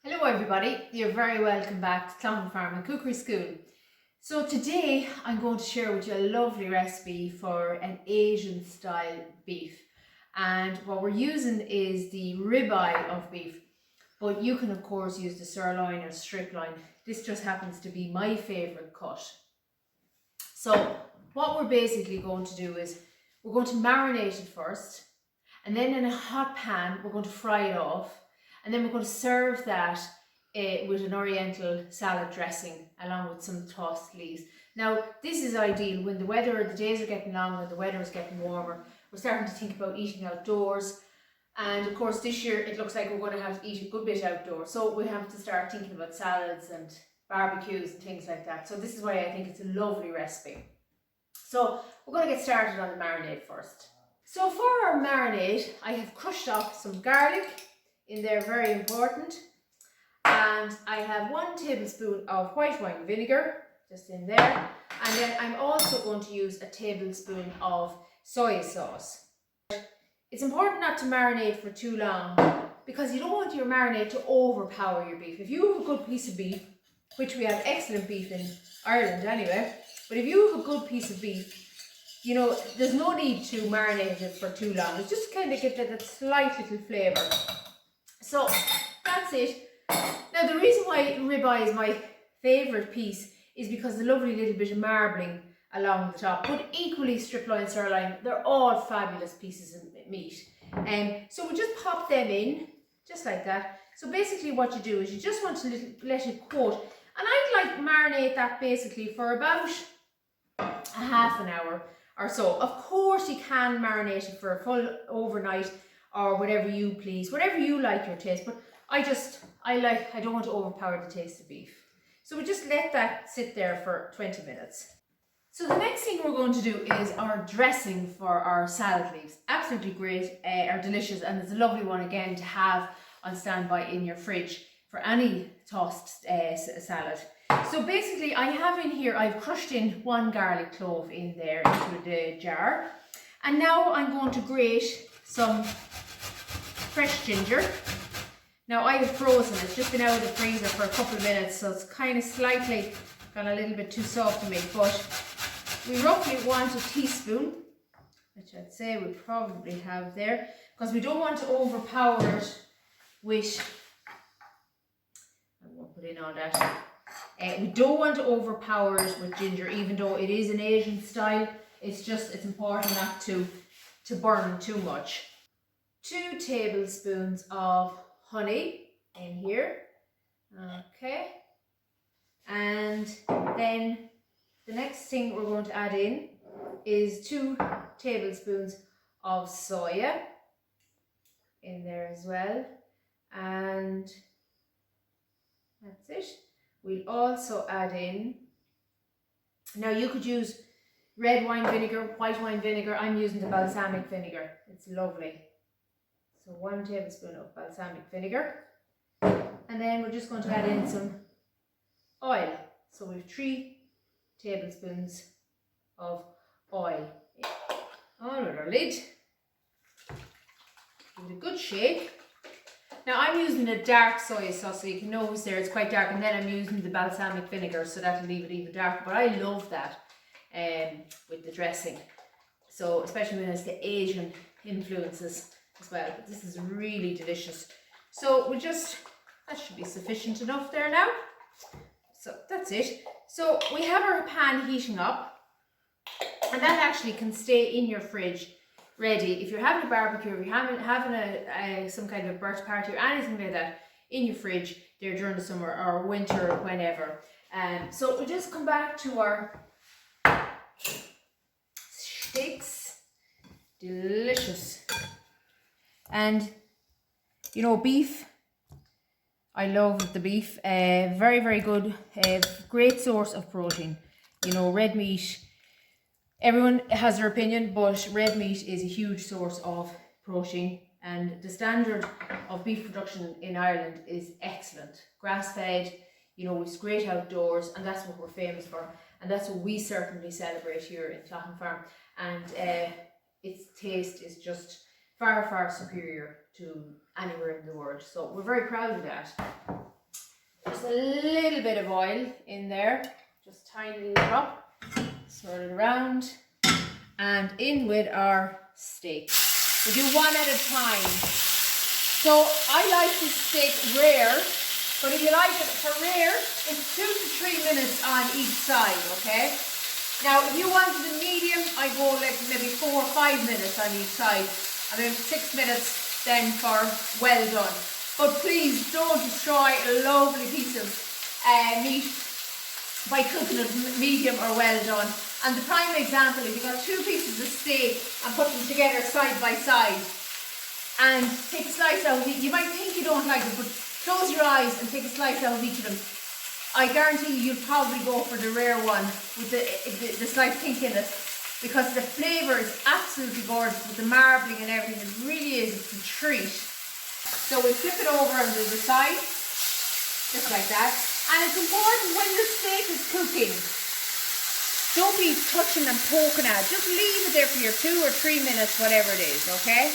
Hello everybody, you're very welcome back to Cloughan Farm and Cookery School. So today I'm going to share with you a lovely recipe for an Asian style beef, and what we're using is the ribeye of beef, but you can of course use the sirloin or strip loin. This just happens to be my favourite cut. So what we're basically going to do is we're going to marinate it first, and then in a hot pan we're going to fry it off, and then we're going to serve that with an oriental salad dressing along with some tossed leaves. Now this is ideal when the days are getting long, when the weather is getting warmer. We're starting to think about eating outdoors, and of course this year it looks like we're going to have to eat a good bit outdoors, so we have to start thinking about salads and barbecues and things like that. So this is why I think it's a lovely recipe. So we're going to get started on the marinade first. So for our marinade, I have crushed up some garlic in there, very important, and I have 1 tablespoon of white wine vinegar just in there, and then I'm also going to use a tablespoon of soy sauce. It's important not to marinate for too long because you don't want your marinade to overpower your beef. If you have a good piece of beef, which we have excellent beef in Ireland anyway, but if you have a good piece of beef, you know, there's no need to marinate it for too long. It's just kind of give it that slight little flavour. So that's it. Now the reason why ribeye is my favourite piece is because the lovely little bit of marbling along the top, but equally strip loin, sirloin, they're all fabulous pieces of meat. So we just pop them in, just like that. So basically what you do is you just want to let it coat, and I'd like marinate that basically for about a half an hour or so. Of course you can marinate it for a full overnight or whatever you please, whatever you like your taste, but I don't want to overpower the taste of beef. So we just let that sit there for 20 minutes. So the next thing we're going to do is our dressing for our salad leaves. Absolutely great, are delicious, and it's a lovely one again to have on standby in your fridge for any tossed salad. So basically I have in here, I've crushed in 1 garlic clove in there into the jar, and now I'm going to grate some fresh ginger. Now I have frozen it, it's just been out of the freezer for a couple of minutes, so it's kind of slightly gone a little bit too soft for me, but we roughly want a teaspoon, which I'd say we probably have there, because we don't want to overpower it with, I won't put in all that, we don't want to overpower it with ginger, even though it is an Asian style. It's important not to burn too much. 2 tablespoons of honey in here, okay, and then the next thing we're going to add in is 2 tablespoons of soya in there as well, and that's it. We'll also add in, now you could use red wine vinegar, white wine vinegar. I'm using the balsamic vinegar, it's lovely. So 1 tablespoon of balsamic vinegar, and then we're just going to add in some oil. So we have 3 tablespoons of oil on with our lid. Give it a good shake. Now I'm using a dark soy sauce, so you can notice there it's quite dark, and then I'm using the balsamic vinegar, so that'll leave it even darker. But I love that with the dressing, so especially when it's the Asian influences as well. But this is really delicious. So that should be sufficient enough there now. So that's it. So we have our pan heating up, and that actually can stay in your fridge ready. If you're having a barbecue, if you're having some kind of a birthday party or anything like that in your fridge there during the summer or winter or whenever. So we'll just come back to our steaks. Delicious. And you know, beef, I love the beef. Very, very good, great source of protein. You know, red meat, everyone has their opinion, but red meat is a huge source of protein, and the standard of beef production in Ireland is excellent. Grass-fed, you know, it's great outdoors, and that's what we're famous for, and that's what we certainly celebrate here in Cloughan Farm. And its taste is just far, far superior to anywhere in the world. So we're very proud of that. Just a little bit of oil in there, just tiny little drop, swirl it around, and in with our steak. We'll do one at a time. So I like this steak rare, but if you like it for rare, it's 2 to 3 minutes on each side, okay? Now, if you wanted a medium, I go like maybe 4 or 5 minutes on each side, and then 6 minutes then for well done. But please don't destroy a lovely piece of meat by cooking it medium or well done. And the prime example, if you've got 2 pieces of steak and put them together side by side and take a slice out of each, you might think you don't like it, but close your eyes and take a slice out of each of them. I guarantee you'll probably go for the rare one with the slight pink in it, because the flavour is absolutely gorgeous with the marbling and everything. It really is, it's a treat. So we flip it over on the other side, just like that. And it's important when your steak is cooking, don't be touching and poking at it. Just leave it there for your 2 or 3 minutes, whatever it is, okay?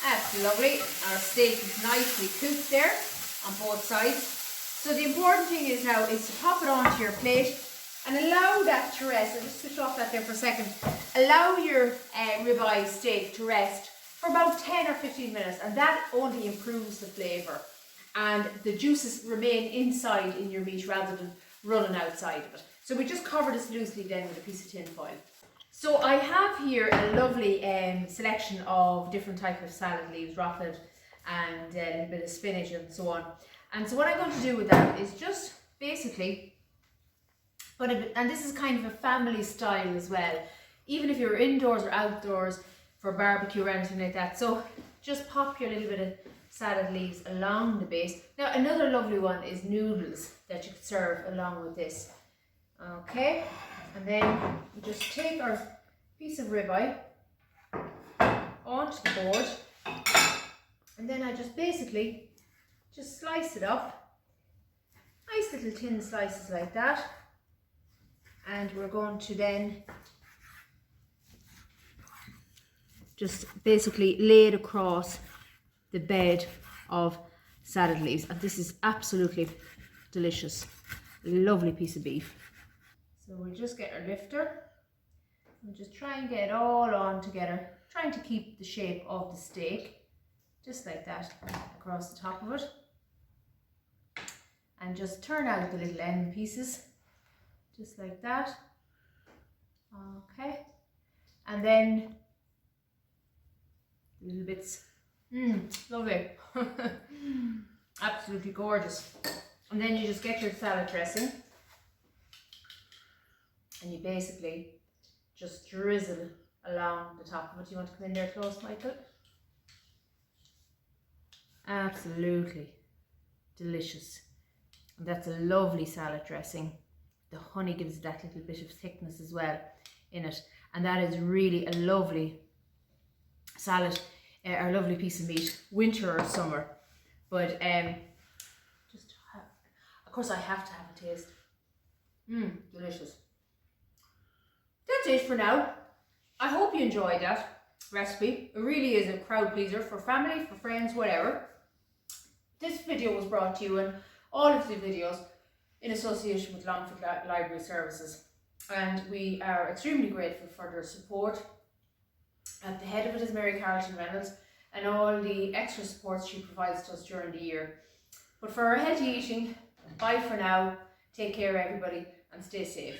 That's lovely. Our steak is nicely cooked there on both sides. So the important thing is now is to pop it onto your plate and allow that to rest. I'll just switch off that there for a second. Allow your ribeye steak to rest for about 10 or 15 minutes, and that only improves the flavour. And the juices remain inside in your meat rather than running outside of it. So we just cover this loosely then with a piece of tin foil. So I have here a lovely selection of different types of salad leaves, rocket and a little bit of spinach and so on. And so what I'm going to do with that is just basically put a bit, and this is kind of a family style as well, even if you're indoors or outdoors for barbecue or anything like that. So just pop your little bit of salad leaves along the base. Now another lovely one is noodles that you could serve along with this. Okay, and then we just take our piece of ribeye onto the board, and then I just basically just slice it up, nice little thin slices like that, and we're going to then just basically lay it across the bed of salad leaves, and this is absolutely delicious. Lovely piece of beef. So we'll just get our lifter and just try and get it all on together, trying to keep the shape of the steak, just like that, across the top of it. And just turn out the little end pieces, just like that. Okay. And then little bits. Lovely. Absolutely gorgeous. And then you just get your salad dressing and you basically just drizzle along the top of it. You want to come in there close, Michael? Absolutely delicious. And that's a lovely salad dressing. The honey gives that little bit of thickness as well in it, and that is really a lovely salad, or lovely piece of meat, winter or summer. But just have, of course I have to have a taste. Delicious. That's it for now. I hope you enjoyed that recipe. It really is a crowd pleaser for family, for friends, whatever. This video was brought to you, and all of the videos, in association with Longford Library Services, and we are extremely grateful for their support. At the head of it is Mary Carlton Reynolds, and all the extra support she provides to us during the year. But for our healthy eating, bye for now, take care everybody, and stay safe.